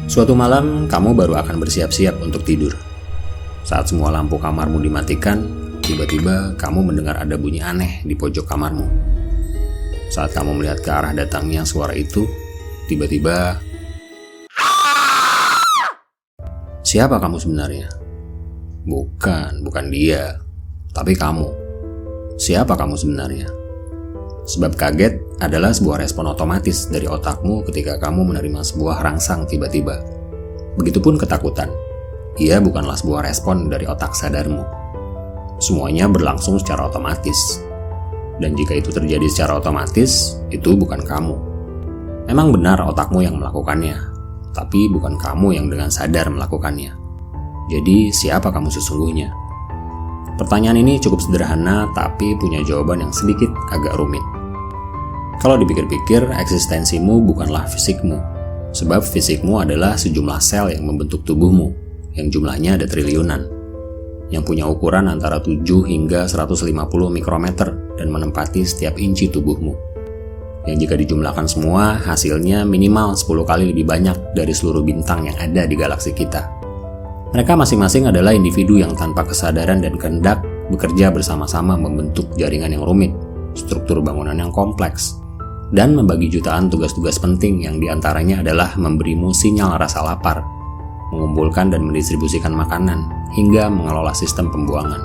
Suatu malam, kamu baru akan bersiap-siap untuk tidur. Saat semua lampu kamarmu dimatikan, tiba-tiba kamu mendengar ada bunyi aneh di pojok kamarmu. Saat kamu melihat ke arah datangnya suara itu, tiba-tiba... Siapa kamu sebenarnya? Bukan dia, tapi kamu. Siapa kamu sebenarnya? Sebab kaget adalah sebuah respon otomatis dari otakmu ketika kamu menerima sebuah rangsang tiba-tiba. Begitupun ketakutan. Ia bukanlah sebuah respon dari otak sadarmu. Semuanya berlangsung secara otomatis. Dan jika itu terjadi secara otomatis, itu bukan kamu. Memang benar otakmu yang melakukannya, tapi bukan kamu yang dengan sadar melakukannya. Jadi, siapa kamu sesungguhnya? Pertanyaan ini cukup sederhana, tapi punya jawaban yang sedikit agak rumit. Kalau dipikir-pikir, eksistensimu bukanlah fisikmu, sebab fisikmu adalah sejumlah sel yang membentuk tubuhmu, yang jumlahnya ada triliunan, yang punya ukuran antara 7 hingga 150 mikrometer dan menempati setiap inci tubuhmu. Yang jika dijumlahkan semua, hasilnya minimal 10 kali lebih banyak dari seluruh bintang yang ada di galaksi kita. Mereka masing-masing adalah individu yang tanpa kesadaran dan kehendak bekerja bersama-sama membentuk jaringan yang rumit, struktur bangunan yang kompleks, dan membagi jutaan tugas-tugas penting yang diantaranya adalah memberimu sinyal rasa lapar, mengumpulkan dan mendistribusikan makanan, hingga mengelola sistem pembuangan,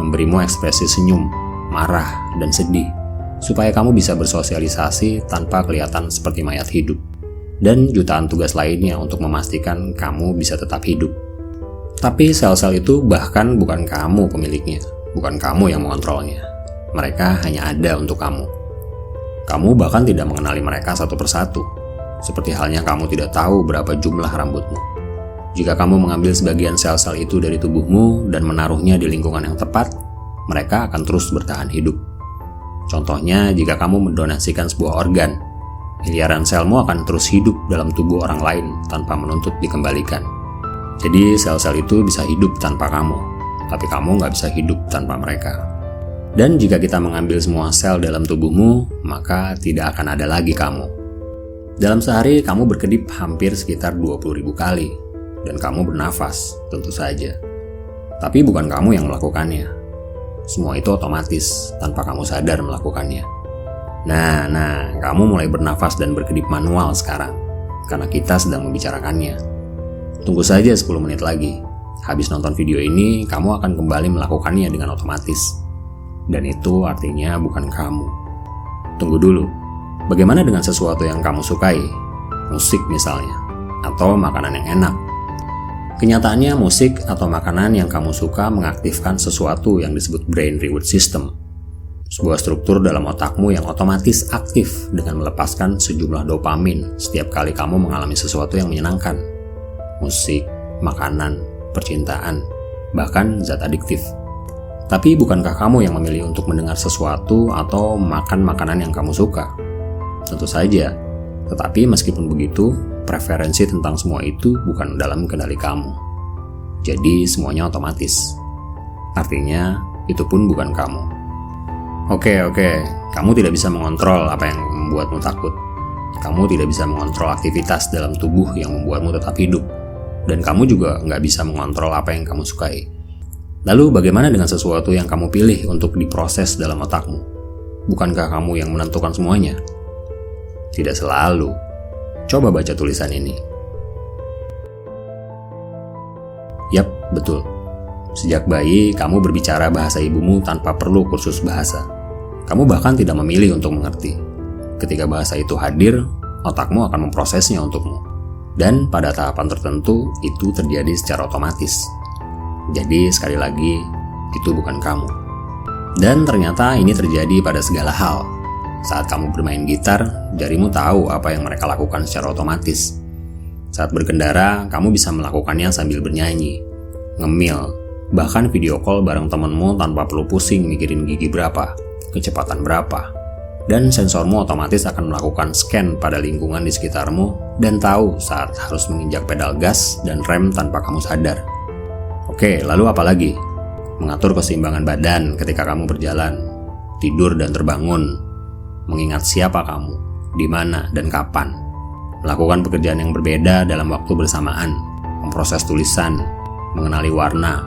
memberimu ekspresi senyum, marah, dan sedih, supaya kamu bisa bersosialisasi tanpa kelihatan seperti mayat hidup, dan jutaan tugas lainnya untuk memastikan kamu bisa tetap hidup. Tapi sel-sel itu bahkan bukan kamu pemiliknya, bukan kamu yang mengontrolnya. Mereka hanya ada untuk kamu. Kamu bahkan tidak mengenali mereka satu persatu, seperti halnya kamu tidak tahu berapa jumlah rambutmu. Jika kamu mengambil sebagian sel-sel itu dari tubuhmu dan menaruhnya di lingkungan yang tepat, mereka akan terus bertahan hidup. Contohnya, jika kamu mendonasikan sebuah organ, miliaran selmu akan terus hidup dalam tubuh orang lain tanpa menuntut dikembalikan. Jadi sel-sel itu bisa hidup tanpa kamu, tapi kamu nggak bisa hidup tanpa mereka. Dan jika kita mengambil semua sel dalam tubuhmu, maka tidak akan ada lagi kamu. Dalam sehari, kamu berkedip hampir sekitar 20.000 kali, dan kamu bernafas, tentu saja. Tapi bukan kamu yang melakukannya. Semua itu otomatis, tanpa kamu sadar melakukannya. Nah, kamu mulai bernafas dan berkedip manual sekarang, karena kita sedang membicarakannya. Tunggu saja 10 menit lagi. Habis nonton video ini, kamu akan kembali melakukannya dengan otomatis. Dan itu artinya bukan kamu. Tunggu dulu, bagaimana dengan sesuatu yang kamu sukai? Musik misalnya, atau makanan yang enak. Kenyataannya musik atau makanan yang kamu suka mengaktifkan sesuatu yang disebut brain reward system. Sebuah struktur dalam otakmu yang otomatis aktif dengan melepaskan sejumlah dopamin setiap kali kamu mengalami sesuatu yang menyenangkan. Musik, makanan, percintaan, bahkan zat adiktif. Tapi bukankah kamu yang memilih untuk mendengar sesuatu atau makan makanan yang kamu suka? Tentu saja, tetapi meskipun begitu, preferensi tentang semua itu bukan dalam kendali kamu. Jadi semuanya otomatis. Artinya, itu pun bukan kamu. Oke, kamu tidak bisa mengontrol apa yang membuatmu takut. Kamu tidak bisa mengontrol aktivitas dalam tubuh yang membuatmu tetap hidup. Dan kamu juga nggak bisa mengontrol apa yang kamu sukai. Lalu bagaimana dengan sesuatu yang kamu pilih untuk diproses dalam otakmu? Bukankah kamu yang menentukan semuanya? Tidak selalu. Coba baca tulisan ini. Yap, betul. Sejak bayi, kamu berbicara bahasa ibumu tanpa perlu kursus bahasa. Kamu bahkan tidak memilih untuk mengerti. Ketika bahasa itu hadir, otakmu akan memprosesnya untukmu. Dan pada tahapan tertentu, itu terjadi secara otomatis. Jadi sekali lagi, itu bukan kamu. Dan ternyata ini terjadi pada segala hal. Saat kamu bermain gitar, jarimu tahu apa yang mereka lakukan secara otomatis. Saat berkendara, kamu bisa melakukannya sambil bernyanyi, ngemil, bahkan video call bareng temenmu tanpa perlu pusing mikirin gigi berapa, kecepatan berapa. Dan sensormu otomatis akan melakukan scan pada lingkungan di sekitarmu dan tahu saat harus menginjak pedal gas dan rem tanpa kamu sadar. Oke, lalu apa lagi? Mengatur keseimbangan badan ketika kamu berjalan, tidur dan terbangun, mengingat siapa kamu, di mana dan kapan. melakukan pekerjaan yang berbeda dalam waktu bersamaan, memproses tulisan, mengenali warna,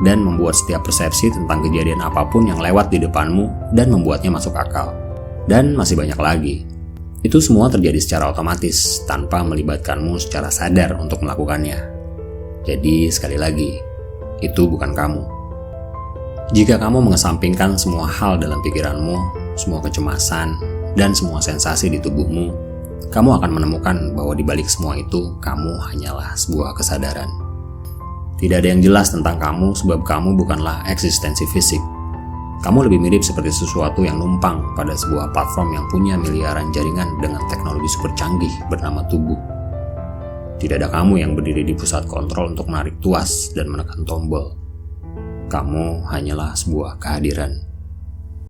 dan membuat setiap persepsi tentang kejadian apapun yang lewat di depanmu dan membuatnya masuk akal. Dan masih banyak lagi. Itu semua terjadi secara otomatis tanpa melibatkanmu secara sadar untuk melakukannya. Jadi sekali lagi, itu bukan kamu. Jika kamu mengesampingkan semua hal dalam pikiranmu, semua kecemasan, dan semua sensasi di tubuhmu, kamu akan menemukan bahwa di balik semua itu, kamu hanyalah sebuah kesadaran. Tidak ada yang jelas tentang kamu sebab kamu bukanlah eksistensi fisik. Kamu lebih mirip seperti sesuatu yang numpang pada sebuah platform yang punya miliaran jaringan dengan teknologi super canggih bernama tubuh. Tidak ada kamu yang berdiri di pusat kontrol untuk menarik tuas dan menekan tombol. Kamu hanyalah sebuah kehadiran.